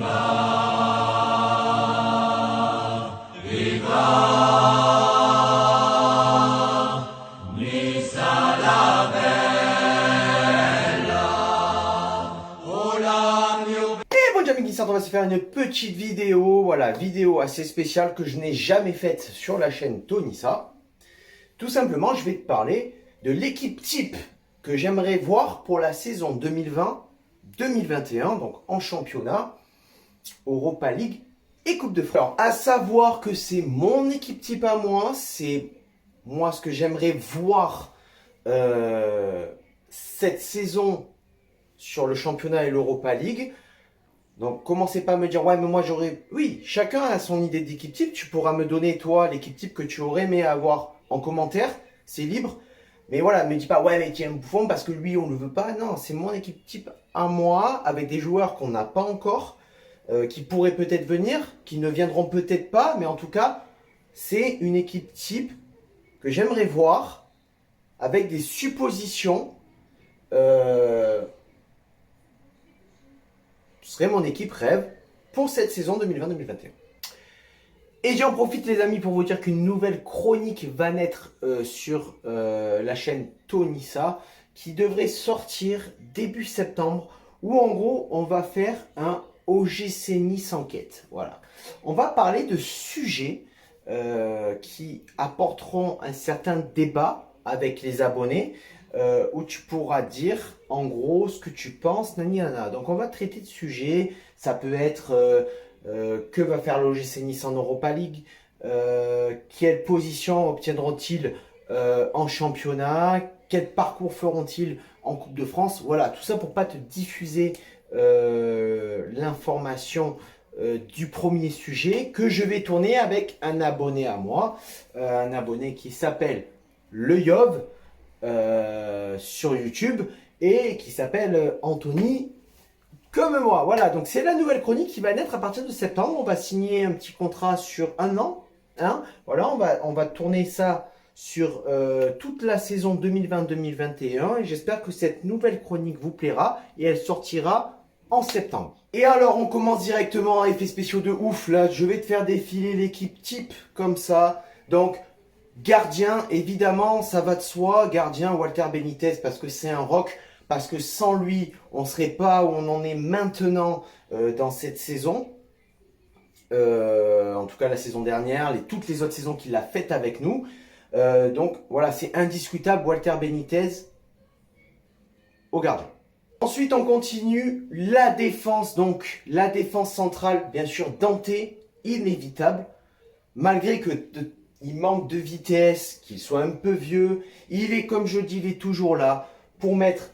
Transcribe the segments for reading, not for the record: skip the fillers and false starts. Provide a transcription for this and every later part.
On va se faire une petite vidéo, voilà, vidéo assez spéciale que je n'ai jamais faite sur la chaîne Tonissa. Tout simplement, je vais te parler de l'équipe type que j'aimerais voir pour la saison 2020-2021, donc en championnat, Europa League et Coupe de France. Alors, à savoir que c'est mon équipe type à moi, c'est moi ce que j'aimerais voir cette saison sur le championnat et l'Europa League. Donc, commencez pas à me dire, ouais, mais moi j'aurais... Oui, chacun a son idée d'équipe type. Tu pourras me donner, toi, l'équipe type que tu aurais aimé avoir en commentaire. C'est libre. Mais voilà, me dis pas, ouais, mais tiens, Buffon, parce que lui, on ne le veut pas. Non, c'est mon équipe type à moi, avec des joueurs qu'on n'a pas encore, qui pourraient peut-être venir, qui ne viendront peut-être pas. Mais en tout cas, c'est une équipe type que j'aimerais voir, avec des suppositions. Ce serait mon équipe rêve pour cette saison 2020-2021. Et j'en profite les amis pour vous dire qu'une nouvelle chronique va naître sur la chaîne Tonissa qui devrait sortir début septembre où en gros on va faire un OGC Nice enquête. Voilà. On va parler de sujets qui apporteront un certain débat avec les abonnés. Où tu pourras dire en gros ce que tu penses, nani nana. Donc on va traiter de sujets, ça peut être que va faire l'OGC Nice en Europa League, quelle position obtiendront-ils en championnat, quel parcours feront-ils en Coupe de France. Voilà, tout ça pour pas te diffuser l'information du premier sujet que je vais tourner avec un abonné à moi, un abonné qui s'appelle Le Yov. Sur YouTube et qui s'appelle Anthony comme moi. Voilà, donc c'est la nouvelle chronique qui va naître à partir de septembre. On va signer un petit contrat sur un an. Hein, voilà, on va tourner ça sur toute la saison 2020-2021 et j'espère que cette nouvelle chronique vous plaira et elle sortira en septembre. Et alors on commence directement à effets spéciaux de ouf. Là, je vais te faire défiler l'équipe type comme ça. Donc gardien, évidemment, ça va de soi. Gardien, Walter Benitez, parce que c'est un rock. Parce que sans lui, on ne serait pas où on en est maintenant dans cette saison. En tout cas, la saison dernière, toutes les autres saisons qu'il a faites avec nous. Donc, voilà, c'est indiscutable. Walter Benitez au gardien. Ensuite, on continue la défense. Donc, la défense centrale, bien sûr, Dante, inévitable. Malgré que... il manque de vitesse, qu'il soit un peu vieux. Il est, comme je dis, il est toujours là pour mettre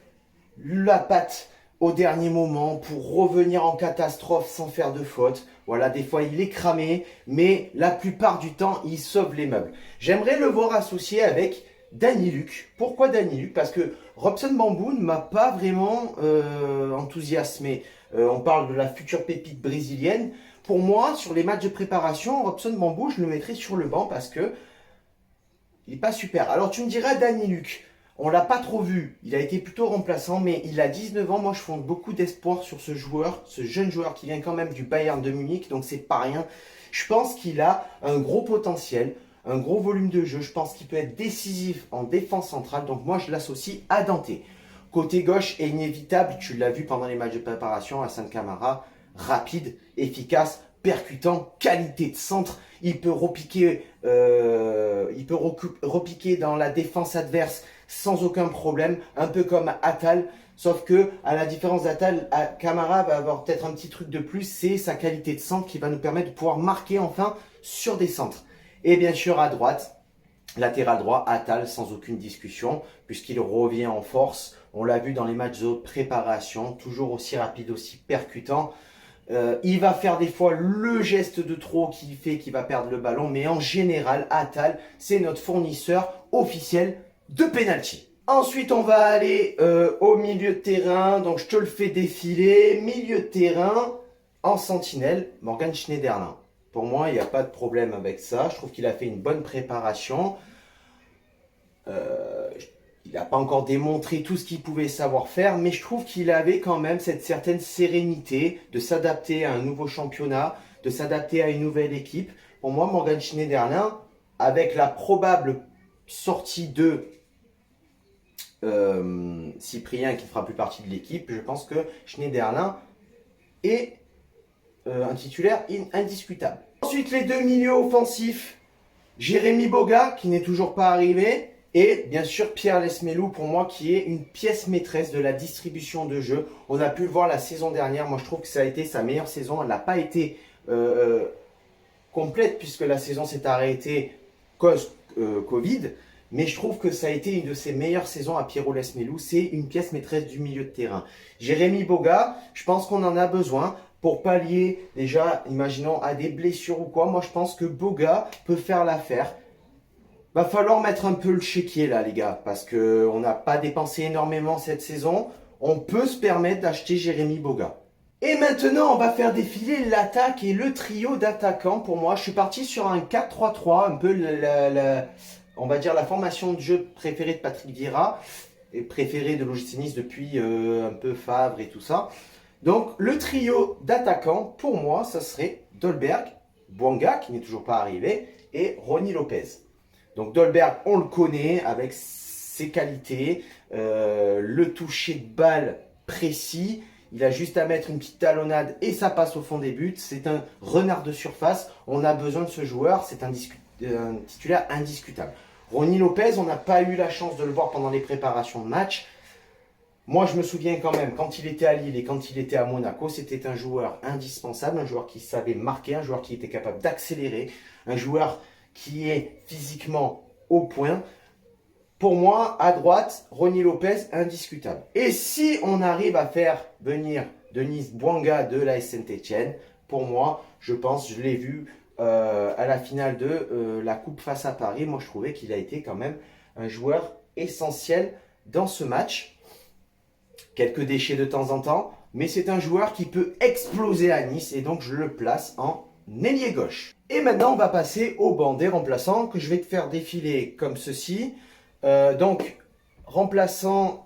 la patte au dernier moment, pour revenir en catastrophe sans faire de faute. Voilà, des fois il est cramé, mais la plupart du temps, il sauve les meubles. J'aimerais le voir associé avec Danny Luc. Pourquoi Danny Luc? Parce que Robson Bambou ne m'a pas vraiment enthousiasmé. On parle de la future pépite brésilienne. Pour moi, sur les matchs de préparation, Robson Bambou, je le mettrais sur le banc parce que il n'est pas super. Alors tu me diras, Danny Luc, on ne l'a pas trop vu. Il a été plutôt remplaçant, mais il a 19 ans. Moi, je fonde beaucoup d'espoir sur ce joueur, ce jeune joueur qui vient quand même du Bayern de Munich, donc c'est pas rien. Je pense qu'il a un gros potentiel, un gros volume de jeu. Je pense qu'il peut être décisif en défense centrale, donc moi, je l'associe à Dante. Côté gauche est inévitable, tu l'as vu pendant les matchs de préparation, Hassan Camara, rapide, efficace, percutant, qualité de centre. Il peut repiquer dans la défense adverse sans aucun problème, un peu comme Attal. Sauf que, à la différence d'Attal, Camara va avoir peut-être un petit truc de plus, c'est sa qualité de centre qui va nous permettre de pouvoir marquer enfin sur des centres. Et bien sûr à droite, latéral droit, Attal sans aucune discussion, puisqu'il revient en force. On l'a vu dans les matchs de préparation, toujours aussi rapide, aussi percutant. Il va faire des fois le geste de trop qui fait qu'il va perdre le ballon, mais en général, Attal, c'est notre fournisseur officiel de penalty. Ensuite, on va aller au milieu de terrain, donc je te le fais défiler. Milieu de terrain, en sentinelle, Morgan Schneiderlin. Pour moi, il n'y a pas de problème avec ça. Je trouve qu'il a fait une bonne préparation. Il n'a pas encore démontré tout ce qu'il pouvait savoir faire, mais je trouve qu'il avait quand même cette certaine sérénité de s'adapter à un nouveau championnat, de s'adapter à une nouvelle équipe. Pour moi, Morgan Schneiderlin, avec la probable sortie de Cyprien qui ne fera plus partie de l'équipe, je pense que Schneiderlin est un titulaire indiscutable. Ensuite, les deux milieux offensifs, Jérémy Boga qui n'est toujours pas arrivé et bien sûr Pierre Lesmelou pour moi qui est une pièce maîtresse de la distribution de jeu. On a pu le voir la saison dernière, moi je trouve que ça a été sa meilleure saison, elle n'a pas été complète puisque la saison s'est arrêtée cause Covid. Mais je trouve que ça a été une de ses meilleures saisons à Pierrot Lesmelou. C'est une pièce maîtresse du milieu de terrain. Jérémy Boga, je pense qu'on en a besoin pour pallier déjà, imaginons, à des blessures ou quoi. Moi, je pense que Boga peut faire l'affaire. Va falloir mettre un peu le chéquier là, les gars, parce qu'on n'a pas dépensé énormément cette saison. On peut se permettre d'acheter Jérémy Boga. Et maintenant, on va faire défiler l'attaque et le trio d'attaquants. Pour moi, je suis parti sur un 4-3-3, un peu on va dire la formation de jeu préférée de Patrick Vieira et préférée de l'OGC Nice depuis un peu Favre et tout ça. Donc le trio d'attaquants, pour moi, ça serait Dolberg, Bouanga qui n'est toujours pas arrivé et Ronny Lopez. Donc Dolberg, on le connaît avec ses qualités, le toucher de balle précis. Il a juste à mettre une petite talonnade et ça passe au fond des buts. C'est un renard de surface. On a besoin de ce joueur. C'est un titulaire indiscutable. Ronny Lopez, on n'a pas eu la chance de le voir pendant les préparations de match. Moi, je me souviens quand même, quand il était à Lille et quand il était à Monaco, c'était un joueur indispensable, un joueur qui savait marquer, un joueur qui était capable d'accélérer, un joueur qui est physiquement au point. Pour moi, à droite, Ronny Lopez, indiscutable. Et si on arrive à faire venir Denis Bouanga de la Saint-Etienne, pour moi, je pense, je l'ai vu à la finale de la Coupe face à Paris. Moi, je trouvais qu'il a été quand même un joueur essentiel dans ce match. Quelques déchets de temps en temps, mais c'est un joueur qui peut exploser à Nice et donc je le place en ailier gauche. Et maintenant, on va passer au banc des remplaçants que je vais te faire défiler comme ceci. Donc, remplaçant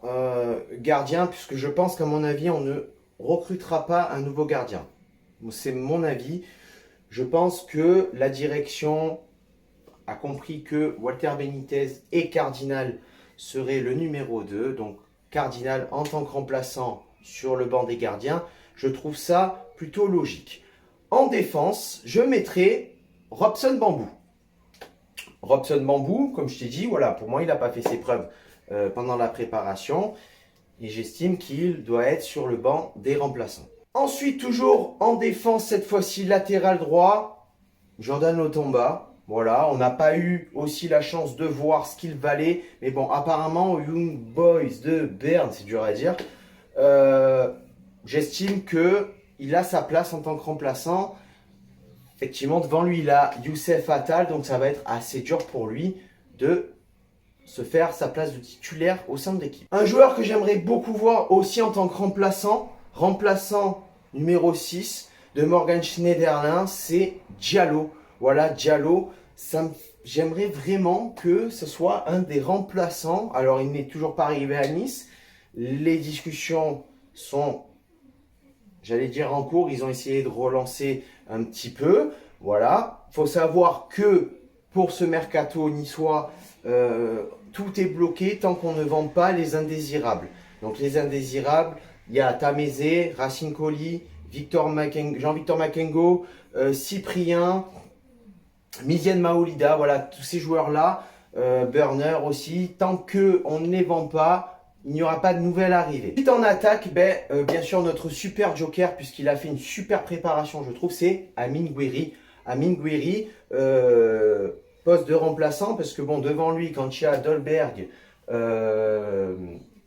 gardien, puisque je pense qu'à mon avis, on ne recrutera pas un nouveau gardien. C'est mon avis. Je pense que la direction a compris que Walter Benitez et Cardinal seraient le numéro 2. Donc, Cardinal en tant que remplaçant sur le banc des gardiens. Je trouve ça plutôt logique. En défense, je mettrai Robson Bambou. Robson Bambou, comme je t'ai dit, voilà, pour moi, il n'a pas fait ses preuves pendant la préparation. Et j'estime qu'il doit être sur le banc des remplaçants. Ensuite, toujours en défense, cette fois-ci latéral droit, Jordan Lotomba. Voilà, on n'a pas eu aussi la chance de voir ce qu'il valait. Mais bon, apparemment, au Young Boys de Berne, c'est dur à dire. J'estime qu'il a sa place en tant que remplaçant. Effectivement, devant lui, il a Youssef Attal. Donc, ça va être assez dur pour lui de se faire sa place de titulaire au sein de l'équipe. Un joueur que j'aimerais beaucoup voir aussi en tant que remplaçant numéro 6 de Morgan Schneiderlin, c'est Diallo. Voilà, Diallo, j'aimerais vraiment que ce soit un des remplaçants. Alors, il n'est toujours pas arrivé à Nice. Les discussions sont, j'allais dire, en cours. Ils ont essayé de relancer un petit peu. Voilà. Il faut savoir que pour ce mercato niçois, tout est bloqué tant qu'on ne vend pas les indésirables. Donc, les indésirables, il y a Tamézé, Racine Colli, Jean-Victor Makengo, Cyprien, Miziane Maolida, voilà, tous ces joueurs-là, Burner aussi, tant qu'on ne les vend pas, il n'y aura pas de nouvelle arrivée. Ensuite en attaque, bien sûr notre super joker, puisqu'il a fait une super préparation, je trouve, c'est Amine Gouiri. Amine Gouiri, poste de remplaçant, parce que bon, devant lui, quand il y a Dolberg,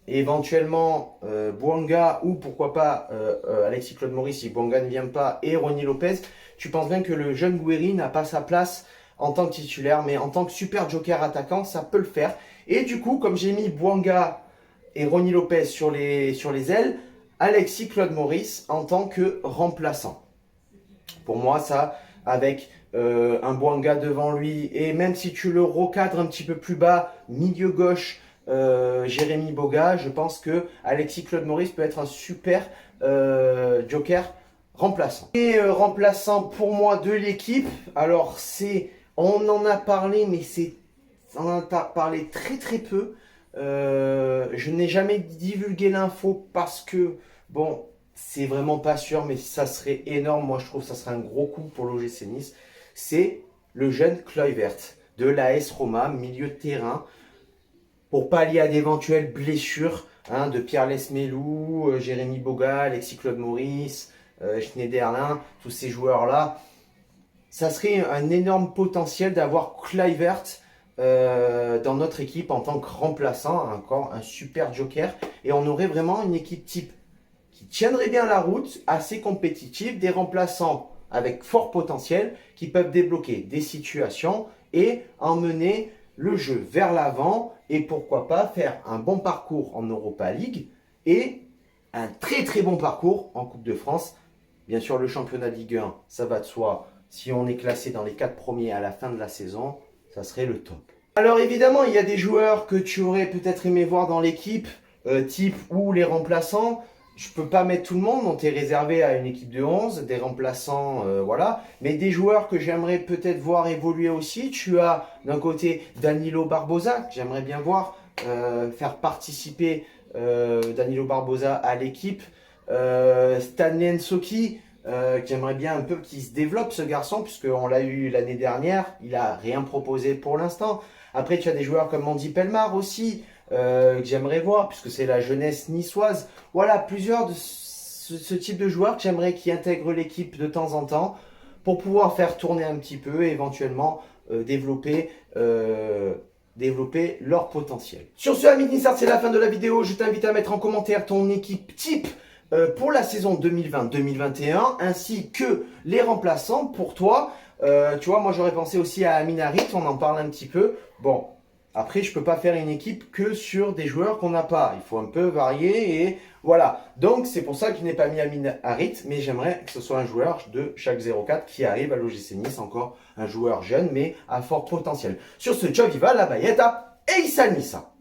éventuellement Bouanga, ou pourquoi pas Alexis Claude Maurice, si Bouanga ne vient pas, et Ronny Lopez, tu penses bien que le jeune Gouiri n'a pas sa place en tant que titulaire, mais en tant que super joker attaquant, ça peut le faire. Et du coup, comme j'ai mis Bouanga et Ronny Lopez sur les ailes, Alexis Claude Maurice en tant que remplaçant. Pour moi, ça, avec un Bouanga devant lui, et même si tu le recadres un petit peu plus bas, milieu gauche, Jérémy Boga, je pense que Alexis Claude Maurice peut être un super joker remplaçant. Et remplaçant pour moi de l'équipe, alors on en a parlé, mais on en a parlé très très peu. Je n'ai jamais divulgué l'info parce que, bon, c'est vraiment pas sûr, mais ça serait énorme. Moi, je trouve que ça serait un gros coup pour l'OGC Nice. C'est le jeune Kluivert de l'AS Roma, milieu de terrain, pour pallier à d'éventuelles blessures de Pierre Lesmelou, Jérémy Boga, Alexis Claude Maurice, Schneiderlin, tous ces joueurs-là. Ça serait un énorme potentiel d'avoir Kluivert dans notre équipe en tant que remplaçant, encore un super joker. Et on aurait vraiment une équipe type qui tiendrait bien la route, assez compétitive, des remplaçants avec fort potentiel qui peuvent débloquer des situations et emmener le jeu vers l'avant et pourquoi pas faire un bon parcours en Europa League et un très très bon parcours en Coupe de France. Bien sûr, le championnat de Ligue 1, ça va de soi. Si on est classé dans les 4 premiers à la fin de la saison, ça serait le top. Alors évidemment, il y a des joueurs que tu aurais peut-être aimé voir dans l'équipe, type ou les remplaçants. Je peux pas mettre tout le monde, on t'est réservé à une équipe de 11, des remplaçants, voilà. Mais des joueurs que j'aimerais peut-être voir évoluer aussi. Tu as d'un côté Danilo Barbosa, que j'aimerais bien voir faire participer Danilo Barbosa à l'équipe. Stanley Nsoki, que j'aimerais bien un peu qu'il se développe ce garçon, puisqu'on l'a eu l'année dernière, il a rien proposé pour l'instant. Après tu as des joueurs comme Mandy Pelmar aussi, que j'aimerais voir, puisque c'est la jeunesse niçoise. Voilà, plusieurs de ce type de joueurs que j'aimerais qui intègrent l'équipe de temps en temps, pour pouvoir faire tourner un petit peu et éventuellement développer leur potentiel. Sur ce, amis de Nissart, c'est la fin de la vidéo. Je t'invite à mettre en commentaire ton équipe type pour la saison 2020-2021, ainsi que les remplaçants pour toi. Tu vois, moi j'aurais pensé aussi à Amin Harit, on en parle un petit peu. Bon, après je peux pas faire une équipe que sur des joueurs qu'on n'a pas. Il faut un peu varier et voilà. Donc c'est pour ça que je n'ai pas mis Amin Harit, mais j'aimerais que ce soit un joueur de chaque 04 qui arrive à l'OGC Nice, encore un joueur jeune mais à fort potentiel. Sur ce, ciao viva la Bayeta et Issa Nissa.